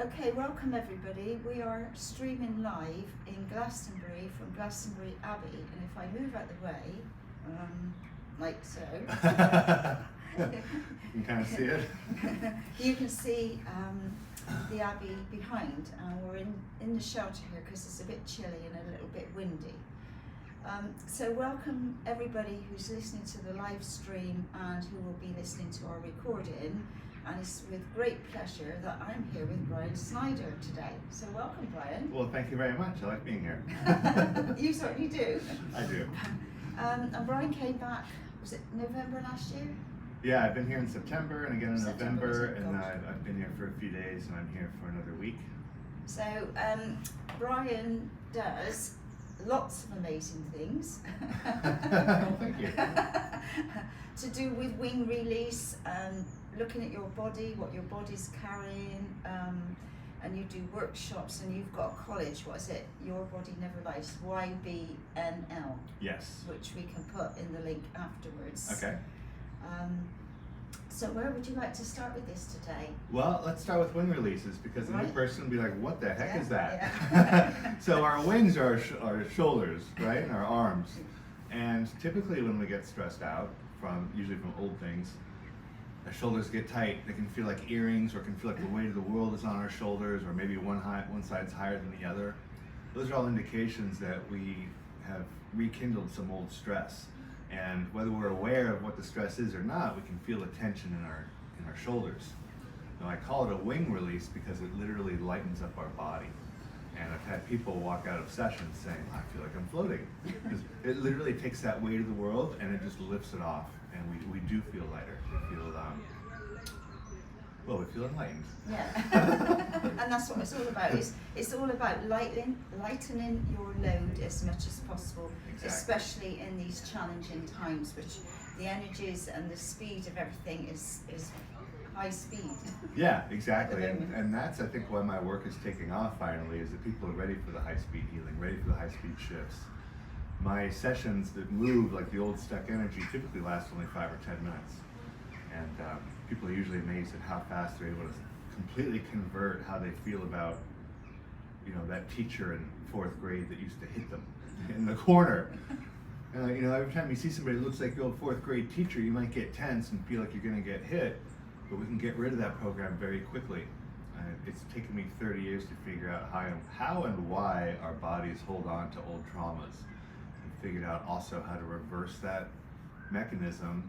Okay, welcome everybody. We are streaming live in Glastonbury from Glastonbury Abbey, and if I move out the way, like so, You can kind of see it. you can see the Abbey behind, and we're in the shelter here because it's a bit chilly and a little bit windy. So welcome everybody who's listening to the live stream and who will be listening to our recording. And it's with great pleasure that I'm here with Brian Snyder today. So welcome, Brian. Well, thank you very much. I like being here. You certainly do. I do. And Brian came back, was it November last year? Yeah, I've been here in September and again in September, November, was it? and I've been here for a few days, and I'm here for another week. So Brian does lots of amazing things. Well, thank you. To do with wing release and looking at your body, what your body's carrying, and you do workshops, and you've got a college, what is it? Your Body Never Lies, YBNL. Yes. Which we can put in the link afterwards. Okay. So where would you like to start with this today? Well, let's start with wing releases, because a new Right. person will be like, what the heck is that? Yeah. So our wings are our shoulders, right, and our arms. And typically when we get stressed out, usually from old things, our shoulders get tight. They can feel like earrings, or can feel like the weight of the world is on our shoulders, or maybe one side's higher than the other. Those are all indications that we have rekindled some old stress. And whether we're aware of what the stress is or not, we can feel the tension in our shoulders. Now, I call it a wing release because it literally lightens up our body. And I've had people walk out of sessions saying, I feel like I'm floating. Because it literally takes that weight of the world and it just lifts it off. And we do feel lighter. We feel, we feel enlightened. Yeah. And that's what it's all about. It's all about lightening your load as much as possible, Exactly. especially in these challenging times, which the energies and the speed of everything is high speed. Yeah, exactly. At the moment. And that's, I think, why my work is taking off finally, is that people are ready for the high-speed healing, ready for the high-speed shifts. My sessions that move like the old stuck energy typically last only 5 or 10 minutes. And people are usually amazed at how fast they're able to completely convert how they feel about, that teacher in 4th grade that used to hit them in the corner. And every time you see somebody that looks like your old 4th grade teacher, you might get tense and feel like you're going to get hit. But we can get rid of that program very quickly. It's taken me 30 years to figure out how and why our bodies hold on to old traumas. And figured out also how to reverse that mechanism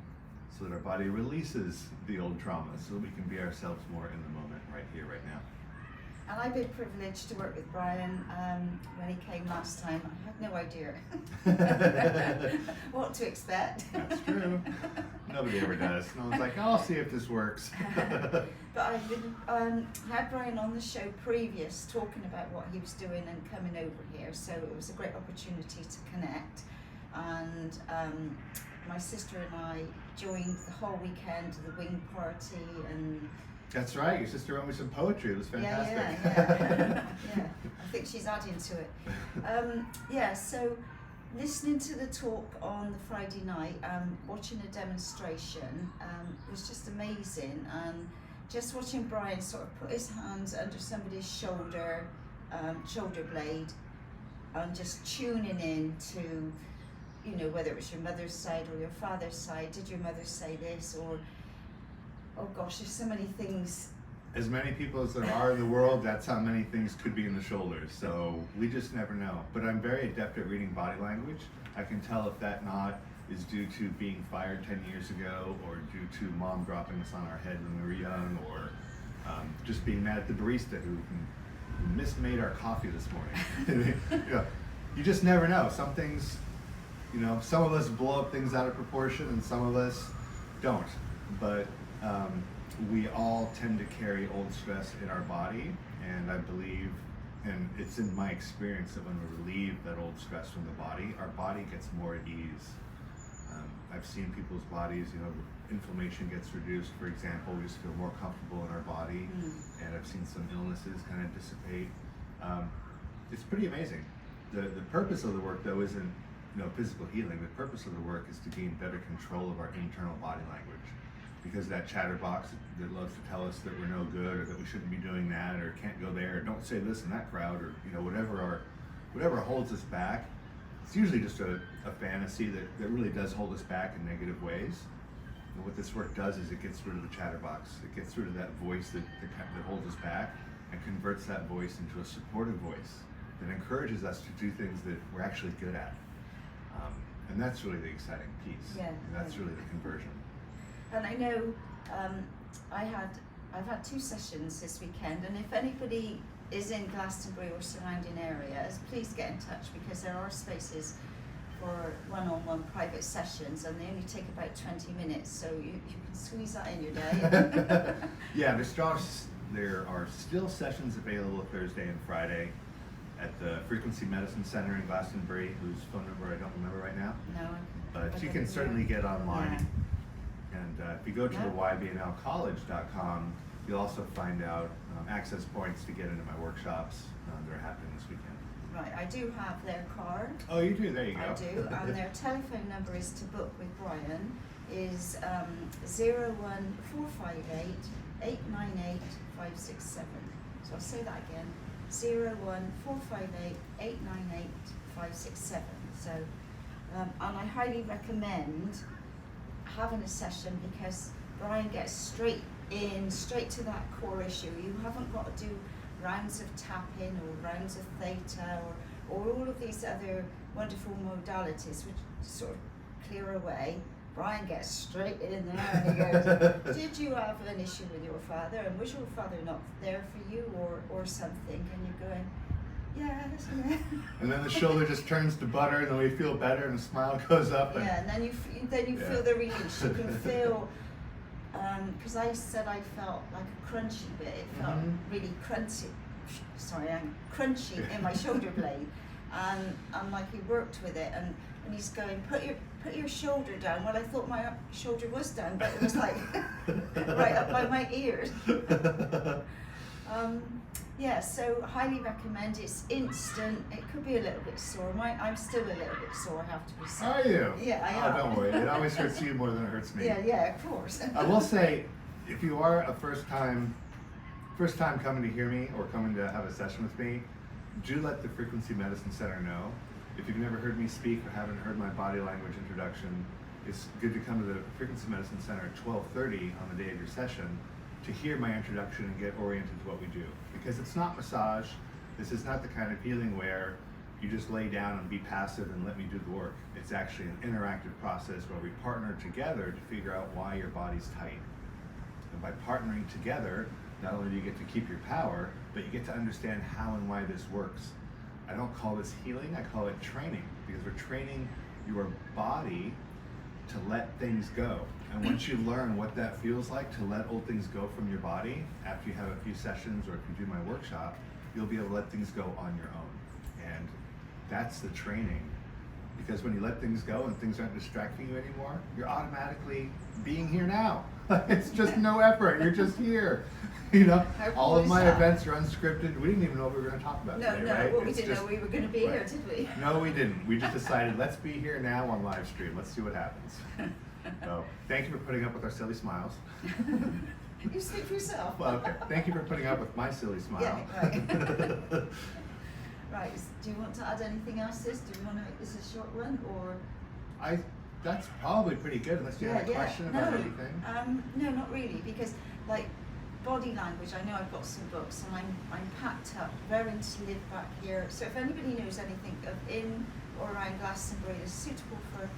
so that our body releases the old traumas so that we can be ourselves more in the moment, right here, right now. And I've been privileged to work with Brian when he came last time. I had no idea what to expect. That's true. Nobody ever does. No one's like, I'll see if this works. But I've been, had Brian on the show previous talking about what he was doing and coming over here, so it was a great opportunity to connect. And my sister and I joined the whole weekend to the wing party, and That's right, your sister wrote me some poetry. It was fantastic. Yeah. I think she's adding to it. So listening to the talk on the Friday night, watching a demonstration was just amazing, and just watching Brian sort of put his hands under somebody's shoulder blade, and just tuning in to, whether it was your mother's side or your father's side. Did your mother say this? Or, oh gosh, there's so many things. As many people as there are in the world, that's how many things could be in the shoulders. So we just never know. But I'm very adept at reading body language. I can tell if that knot is due to being fired 10 years ago, or due to mom dropping us on our head when we were young, or just being mad at the barista who mismade our coffee this morning. You just never know. Some things, some of us blow up things out of proportion and some of us don't. But we all tend to carry old stress in our body, and I believe, and it's in my experience, that when we relieve that old stress from the body, our body gets more at ease. I've seen people's bodies, inflammation gets reduced, for example. We just feel more comfortable in our body, and I've seen some illnesses kind of dissipate. It's pretty amazing. The purpose of the work, though, isn't physical healing. The purpose of the work is to gain better control of our internal body language. because that chatterbox that loves to tell us that we're no good, or that we shouldn't be doing that, or can't go there, or don't say this in that crowd, or whatever holds us back. It's usually just a fantasy that really does hold us back in negative ways. And what this work does is it gets rid of the chatterbox. It gets rid of that voice that holds us back, and converts that voice into a supportive voice that encourages us to do things that we're actually good at. And that's really the exciting piece. Yeah, And that's really the conversion. And I know I've had 2 sessions this weekend, and if anybody is in Glastonbury or surrounding areas, please get in touch, because there are spaces for one-on-one private sessions, and they only take about 20 minutes, so you can squeeze that in your day. Yeah, there are still sessions available Thursday and Friday at the Frequency Medicine Center in Glastonbury, whose phone number I don't remember right now. No, But you can certainly get online. Yeah. And if you go to the ybnlcollege.com, you'll also find out access points to get into my workshops that are happening this weekend. Right, I do have their card. Oh, you do? There you go. I do, and their telephone number is to book with Brian is 01458 898 567. So I'll say that again, 01458 898 567. So, and I highly recommend having a session, because Brian gets straight to that core issue. You haven't got to do rounds of tapping or rounds of theta or all of these other wonderful modalities which sort of clear away. Brian gets straight in there and he goes, did you have an issue with your father, and was your father not there for you or something? And you're going, yes. And then the shoulder just turns to butter, and then we feel better, and the smile goes up. And and then you feel the release. You can feel, because I said I felt like a crunchy bit. It felt really crunchy. Sorry, I'm crunchy in my shoulder blade, and like he worked with it, and he's going, put your shoulder down. Well, I thought my shoulder was down, but it was like right up by my ears. Yeah, so highly recommend. It's instant. It could be a little bit sore. I'm still a little bit sore, I have to be said. Are you? Yeah, I am. Oh, don't worry. It always hurts you more than it hurts me. Yeah, of course. I will say, if you are a first time coming to hear me or coming to have a session with me, do let the Frequency Medicine Center know. If you've never heard me speak or haven't heard my body language introduction, it's good to come to the Frequency Medicine Center at 12:30 on the day of your session to hear my introduction and get oriented to what we do. Because it's not massage. This is not the kind of healing where you just lay down and be passive and let me do the work. It's actually an interactive process where we partner together to figure out why your body's tight. And by partnering together, not only do you get to keep your power, but you get to understand how and why this works. I don't call this healing, I call it training, because we're training your body to let things go. And once you learn what that feels like to let old things go from your body, after you have a few sessions or if you do my workshop, you'll be able to let things go on your own. And that's the training. Because when you let things go and things aren't distracting you anymore, you're automatically being here now. It's just no effort, you're just here. You know, all of my events are unscripted. We didn't even know what we were going to talk about today, right? Well, we didn't know we were going to be here, did we? No, we didn't. We just decided, let's be here now on live stream. Let's see what happens. So, thank you for putting up with our silly smiles. You speak for yourself. Well, okay. Thank you for putting up with my silly smile. Yeah, right. Right. Do you want to add anything else, Sis? Do you want to make this a short one, or? That's probably pretty good, unless you have a question about anything. No, not really, because like body language, I know I've got some books, and I'm packed up, raring to live back here. So if anybody knows anything of in or around Glastonbury that's suitable for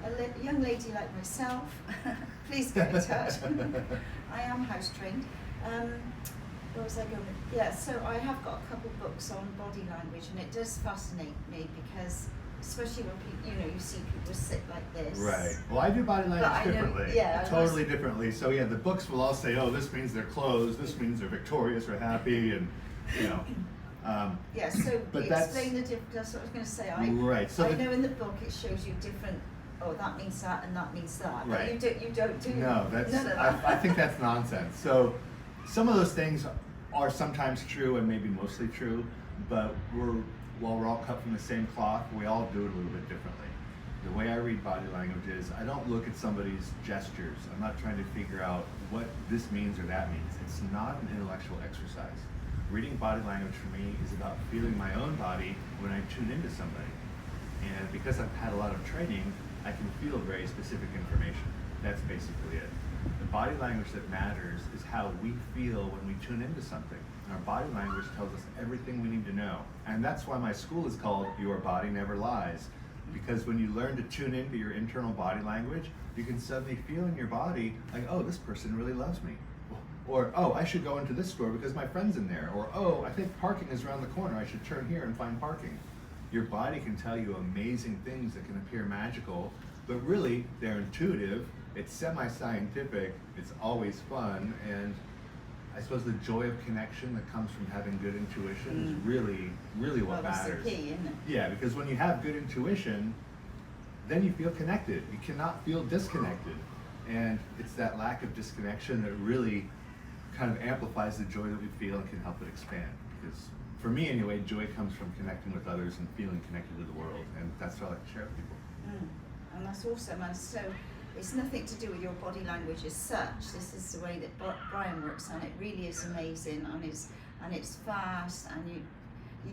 a young lady like myself, please get in touch. I am house trained. Where was I going? Yeah, so I have got a couple books on body language, and it does fascinate me because, especially when people, you see people sit like this. Right. Well, I do body language differently. Totally differently. So yeah, the books will all say, oh, this means they're closed, this means they're victorious or happy, and yeah, so but explain the difference. That's what I was going to say. Right. So I know in the book it shows you different. Oh, that means that, and that means that. Right. But you don't do. No, that's. None of that. I think that's nonsense. So, some of those things are sometimes true and maybe mostly true, but while we're all cut from the same cloth, we all do it a little bit differently. The way I read body language is I don't look at somebody's gestures. I'm not trying to figure out what this means or that means. It's not an intellectual exercise. Reading body language for me is about feeling my own body when I tune into somebody. And because I've had a lot of training, I can feel very specific information. That's basically it. The body language that matters is how we feel when we tune into something. Our body language tells us everything we need to know. And that's why my school is called Your Body Never Lies. Because when you learn to tune into your internal body language, you can suddenly feel in your body like, oh, this person really loves me. Or, oh, I should go into this store because my friend's in there. Or, oh, I think parking is around the corner. I should turn here and find parking. Your body can tell you amazing things that can appear magical, but really they're intuitive, it's semi-scientific, it's always fun, and I suppose the joy of connection that comes from having good intuition is really what matters. That's the key, isn't it? Yeah, because when you have good intuition, then you feel connected. You cannot feel disconnected. And it's that lack of disconnection that really kind of amplifies the joy that we feel and can help it expand. Because for me anyway, joy comes from connecting with others and feeling connected to the world, and that's what I like to share with people. And that's awesome. And so it's nothing to do with your body language as such. This is the way that Brian works, and it really is amazing, and it's fast, and you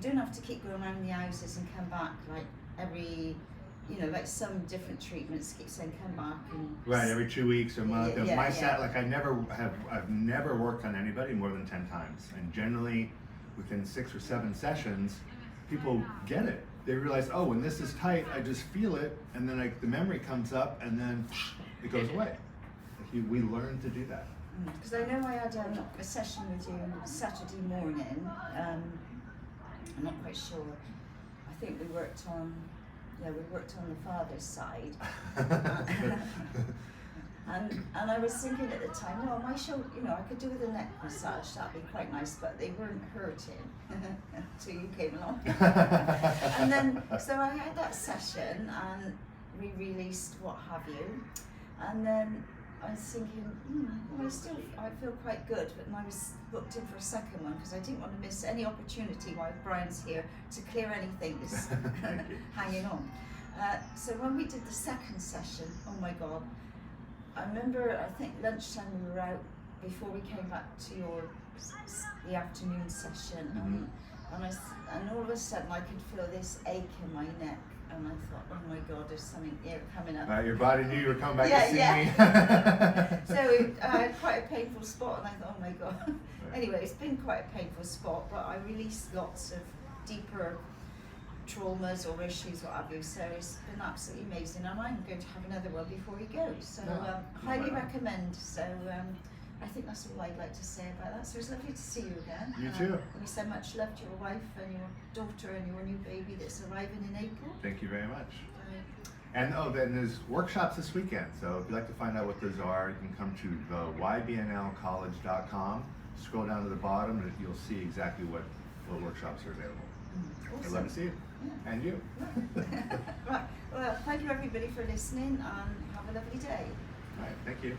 don't have to keep going around the houses and come back like every, like some different treatments keep saying come back and right, every 2 weeks or a month. Yeah. I've never worked on anybody more than 10 times, and generally within 6 or 7 sessions, people get it. They realize, oh, when this is tight, I just feel it, and then the memory comes up, and then it goes away. We learn to do that. Because I know I had a session with you Saturday morning. I'm not quite sure. I think we worked on the father's side. And I was thinking at the time, well, my shoulder, I could do with a neck massage, that'd be quite nice, but they weren't hurting until you came along. And then, so I had that session and we released what have you. And then I was thinking, I feel quite good, but I was booked in for a second one because I didn't want to miss any opportunity while Brian's here to clear anything that's hanging on. So when we did the second session, oh my God, I remember, I think lunchtime we were out before we came back to the afternoon session, and all of a sudden I could feel this ache in my neck, and I thought, oh my God, there's something here coming up. Your body knew you were coming back to see me. So I had quite a painful spot, and I thought, oh my God. Right. Anyway, it's been quite a painful spot, but I released lots of deeper traumas or issues, what have you, so it's been absolutely amazing, and I'm going to have another one before he goes, so highly recommend. So I think that's all I'd like to say about that. So it's lovely to see you again. You too. We so much love to your wife and your daughter and your new baby that's arriving in April. Thank you very much. And then there's workshops this weekend, so if you'd like to find out what those are, you can come to the ybnlcollege.com, scroll down to the bottom, and you'll see exactly what workshops are available. Awesome. I'd love to see you. Yeah. And you. Right. Well, thank you everybody for listening, and have a lovely day. All right, thank you.